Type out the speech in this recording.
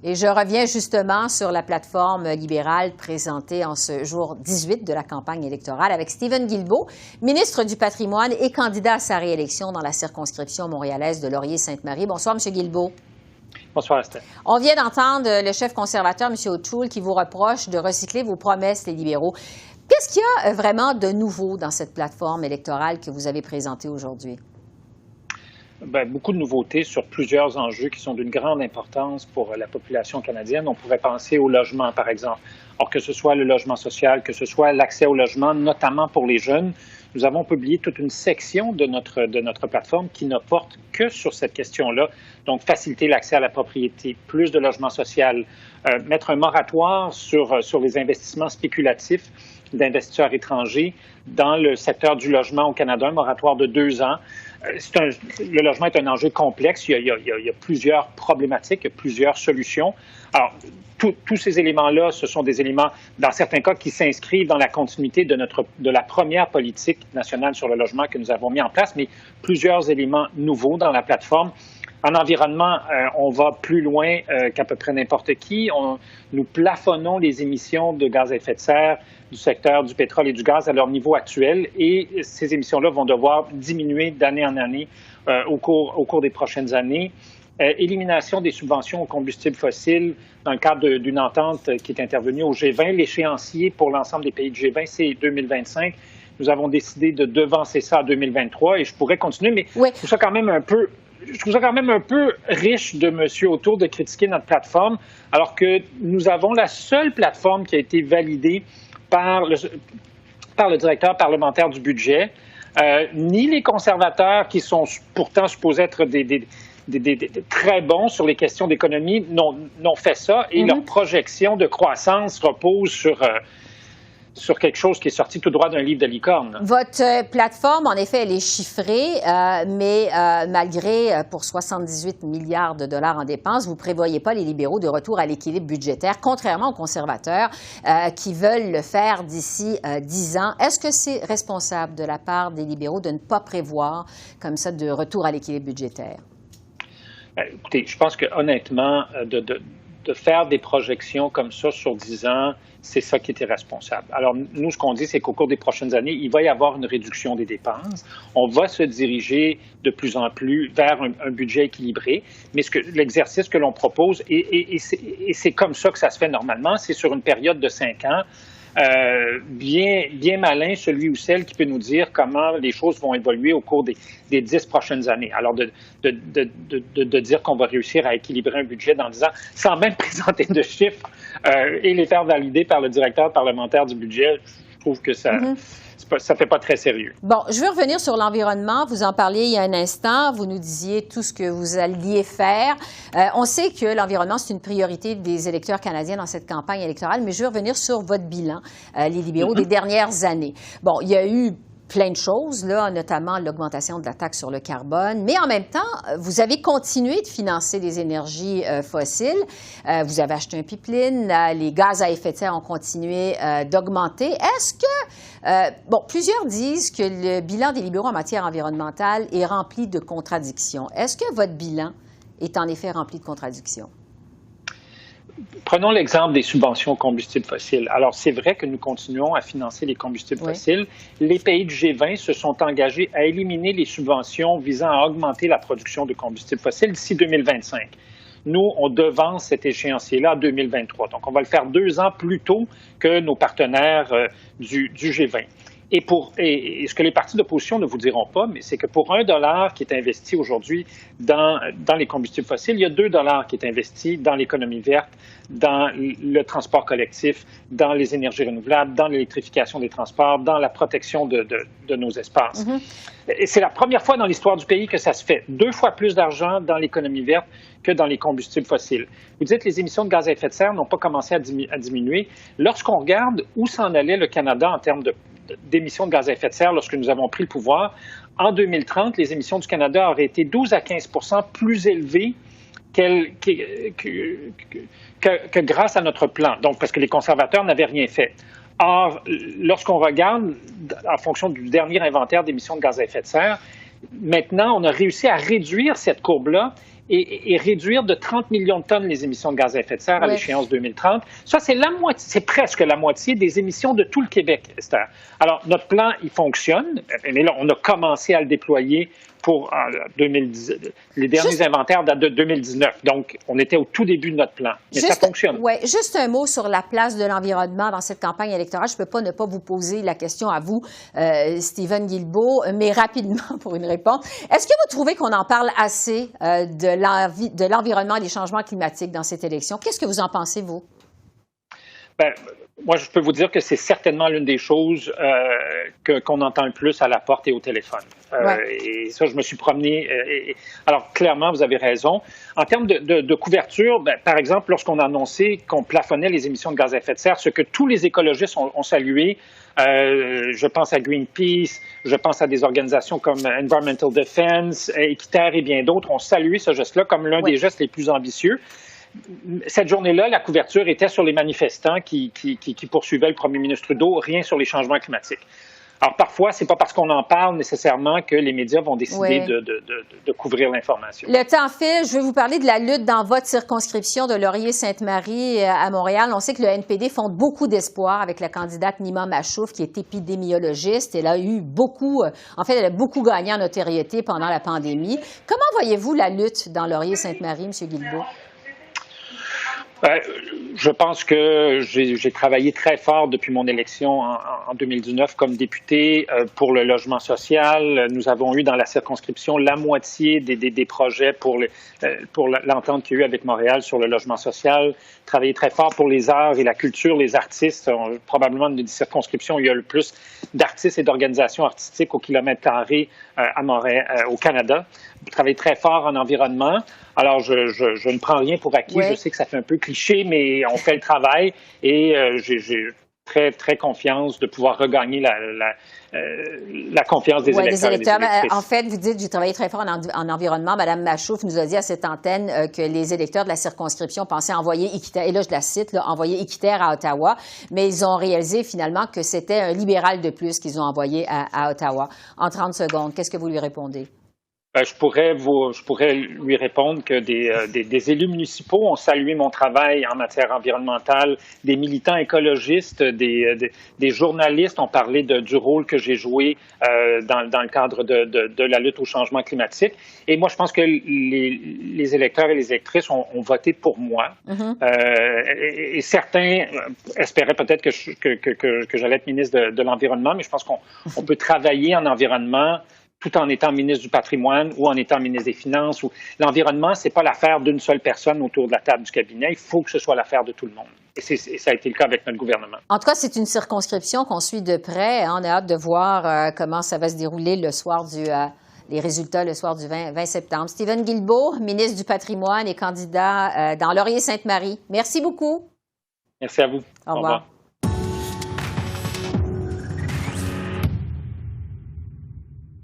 Et je reviens justement sur la plateforme libérale présentée en ce jour 18 de la campagne électorale avec Stephen Guilbeault, ministre du Patrimoine et candidat à sa réélection dans la circonscription montréalaise de Laurier-Sainte-Marie. Bonsoir, M. Guilbeault. Bonsoir, Esther. On vient d'entendre le chef conservateur, M. O'Toole, qui vous reproche de recycler vos promesses, les libéraux. Qu'est-ce qu'il y a vraiment de nouveau dans cette plateforme électorale que vous avez présentée aujourd'hui? Bien, beaucoup de nouveautés sur plusieurs enjeux qui sont d'une grande importance pour la population canadienne. On pourrait penser au logement, par exemple. Or, que ce soit le logement social, que ce soit l'accès au logement, notamment pour les jeunes, nous avons publié toute une section de notre plateforme qui ne porte que sur cette question-là. Donc, faciliter l'accès à la propriété, plus de logement social, mettre un moratoire sur les investissements spéculatifs d'investisseurs étrangers dans le secteur du logement au Canada, un moratoire de 2 ans. Le logement est un enjeu complexe. Il y a plusieurs problématiques, il y a plusieurs solutions. Alors, tous ces éléments-là, ce sont des éléments, dans certains cas, qui s'inscrivent dans la continuité de la première politique nationale sur le logement que nous avons mis en place, mais plusieurs éléments nouveaux dans la plateforme. En environnement, on va plus loin qu'à peu près n'importe qui. Nous plafonnons les émissions de gaz à effet de serre du secteur du pétrole et du gaz à leur niveau actuel et ces émissions-là vont devoir diminuer d'année en année au cours des prochaines années. Élimination des subventions aux combustibles fossiles dans le cadre d'une entente qui est intervenue au G20. L'échéancier pour l'ensemble des pays du G20, c'est 2025. Nous avons décidé de devancer ça à 2023 et je pourrais continuer, mais oui. Je trouve ça quand même un peu riche de M. O'Toole de critiquer notre plateforme, alors que nous avons la seule plateforme qui a été validée par le directeur parlementaire du budget. Ni les conservateurs, qui sont pourtant supposés être des très bons sur les questions d'économie, n'ont fait ça, et leur projection de croissance repose sur quelque chose qui est sorti tout droit d'un livre de licorne. Votre plateforme, en effet, elle est chiffrée, mais malgré pour 78 milliards de dollars en dépenses, vous ne prévoyez pas les libéraux de retour à l'équilibre budgétaire, contrairement aux conservateurs qui veulent le faire d'ici 10 ans. Est-ce que c'est responsable de la part des libéraux de ne pas prévoir comme ça de retour à l'équilibre budgétaire? Écoutez, je pense que honnêtement, de faire des projections comme ça sur 10 ans, c'est ça qui est irresponsable. Alors, nous, ce qu'on dit, c'est qu'au cours des prochaines années, il va y avoir une réduction des dépenses. On va se diriger de plus en plus vers un budget équilibré. Mais l'exercice que l'on propose, et c'est comme ça que ça se fait normalement, c'est sur une période de 5 ans. Bien malin celui ou celle qui peut nous dire comment les choses vont évoluer au cours des 10 prochaines années. Alors, de dire qu'on va réussir à équilibrer un budget dans 10 ans sans même présenter de chiffres et les faire valider par le directeur parlementaire du budget, je trouve que ça ne fait pas très sérieux. Bon, je veux revenir sur l'environnement. Vous en parliez il y a un instant. Vous nous disiez tout ce que vous alliez faire. On sait que l'environnement, c'est une priorité des électeurs canadiens dans cette campagne électorale, mais je veux revenir sur votre bilan, les libéraux des dernières années. Bon, il y a eu plein de choses, là, notamment l'augmentation de la taxe sur le carbone, mais en même temps, vous avez continué de financer les énergies fossiles. Vous avez acheté un pipeline, les gaz à effet de serre ont continué d'augmenter. Est-ce que, plusieurs disent que le bilan des libéraux en matière environnementale est rempli de contradictions. Est-ce que votre bilan est en effet rempli de contradictions? Prenons l'exemple des subventions aux combustibles fossiles. Alors, c'est vrai que nous continuons à financer les combustibles fossiles. Les pays du G20 se sont engagés à éliminer les subventions visant à augmenter la production de combustibles fossiles d'ici 2025. Nous, on devance cet échéancier-là en 2023. Donc, on va le faire 2 ans plus tôt que nos partenaires du G20. Et ce que les partis d'opposition ne vous diront pas, mais c'est que pour $1 qui est investi aujourd'hui dans les combustibles fossiles, il y a $2 qui est investi dans l'économie verte, dans le transport collectif, dans les énergies renouvelables, dans l'électrification des transports, dans la protection de nos espaces. Et c'est la première fois dans l'histoire du pays que ça se fait. 2 fois plus d'argent dans l'économie verte que dans les combustibles fossiles. Vous dites que les émissions de gaz à effet de serre n'ont pas commencé à diminuer. Lorsqu'on regarde où s'en allait le Canada en termes d'émissions de gaz à effet de serre lorsque nous avons pris le pouvoir, en 2030, les émissions du Canada auraient été 12 à 15 % plus élevées que grâce à notre plan, donc parce que les conservateurs n'avaient rien fait. Or, lorsqu'on regarde, en fonction du dernier inventaire d'émissions de gaz à effet de serre, maintenant, on a réussi à réduire cette courbe-là et réduire de 30 millions de tonnes les émissions de gaz à effet de serre à l'échéance 2030. Ça, c'est c'est presque la moitié des émissions de tout le Québec, Esther. Alors, notre plan, il fonctionne, mais là, on a commencé à le déployer pour 2010, les derniers inventaires datent de 2019. Donc, on était au tout début de notre plan. Mais ça fonctionne. Oui, juste un mot sur la place de l'environnement dans cette campagne électorale. Je ne peux pas ne pas vous poser la question à vous, Stephen Guilbeault, mais rapidement pour une réponse. Est-ce que vous trouvez qu'on en parle assez de l'environnement et des changements climatiques dans cette élection? Qu'est-ce que vous en pensez, vous? Bien, moi, je peux vous dire que c'est certainement l'une des choses qu'on entend le plus à la porte et au téléphone. Et ça, je me suis promené. Alors, clairement, vous avez raison. En termes de couverture, ben, par exemple, lorsqu'on a annoncé qu'on plafonnait les émissions de gaz à effet de serre, ce que tous les écologistes ont salué, je pense à Greenpeace, je pense à des organisations comme Environmental Defense, Équiterre et bien d'autres, ont salué ce geste-là comme l'un des gestes les plus ambitieux. Cette journée-là, la couverture était sur les manifestants qui poursuivaient le premier ministre Trudeau, rien sur les changements climatiques. Alors, parfois, c'est pas parce qu'on en parle nécessairement que les médias vont décider de couvrir l'information. Le temps file. Je vais vous parler de la lutte dans votre circonscription de Laurier-Sainte-Marie à Montréal. On sait que le NPD fonde beaucoup d'espoir avec la candidate Nima Machouf, qui est épidémiologiste. Elle a eu beaucoup, elle a beaucoup gagné en notoriété pendant la pandémie. Comment voyez-vous la lutte dans Laurier-Sainte-Marie, M. Guilbeault? Je pense que j'ai travaillé très fort depuis mon élection en 2019 comme député pour le logement social. Nous avons eu dans la circonscription la moitié des projets pour l'entente qu'il y a eu avec Montréal sur le logement social. Travaillé très fort pour les arts et la culture, les artistes. Probablement une des circonscriptions où il y a le plus d'artistes et d'organisations artistiques au kilomètre carré à Montréal, au Canada. Travaillé très fort en environnement. Alors, je ne prends rien pour acquis. Je sais que ça fait un peu cliché, mais on fait le travail et j'ai très, très confiance de pouvoir regagner la confiance des électeurs. En fait, vous dites, j'ai travaillé très fort en environnement. Mme Machouf nous a dit à cette antenne que les électeurs de la circonscription pensaient envoyer Équiterre, et là, je la cite, envoyer Équiterre à Ottawa, mais ils ont réalisé finalement que c'était un libéral de plus qu'ils ont envoyé à Ottawa. En 30 secondes, qu'est-ce que vous lui répondez? Je pourrais lui répondre que des élus municipaux ont salué mon travail en matière environnementale, des militants écologistes, des journalistes ont parlé du rôle que j'ai joué dans le cadre de la lutte au changement climatique. Et moi, je pense que les électeurs et les électrices ont voté pour moi. Et certains espéraient peut-être que j'allais être ministre de l'Environnement, mais je pense qu'on peut travailler en environnement tout en étant ministre du patrimoine ou en étant ministre des Finances. L'environnement, c'est pas l'affaire d'une seule personne autour de la table du cabinet. Il faut que ce soit l'affaire de tout le monde. Et ça a été le cas avec notre gouvernement. En tout cas, c'est une circonscription qu'on suit de près. On a hâte de voir comment ça va se dérouler les résultats le soir du 20 septembre. Stephen Guilbeault, ministre du patrimoine et candidat dans Laurier-Sainte-Marie. Merci beaucoup. Merci à vous. Au revoir.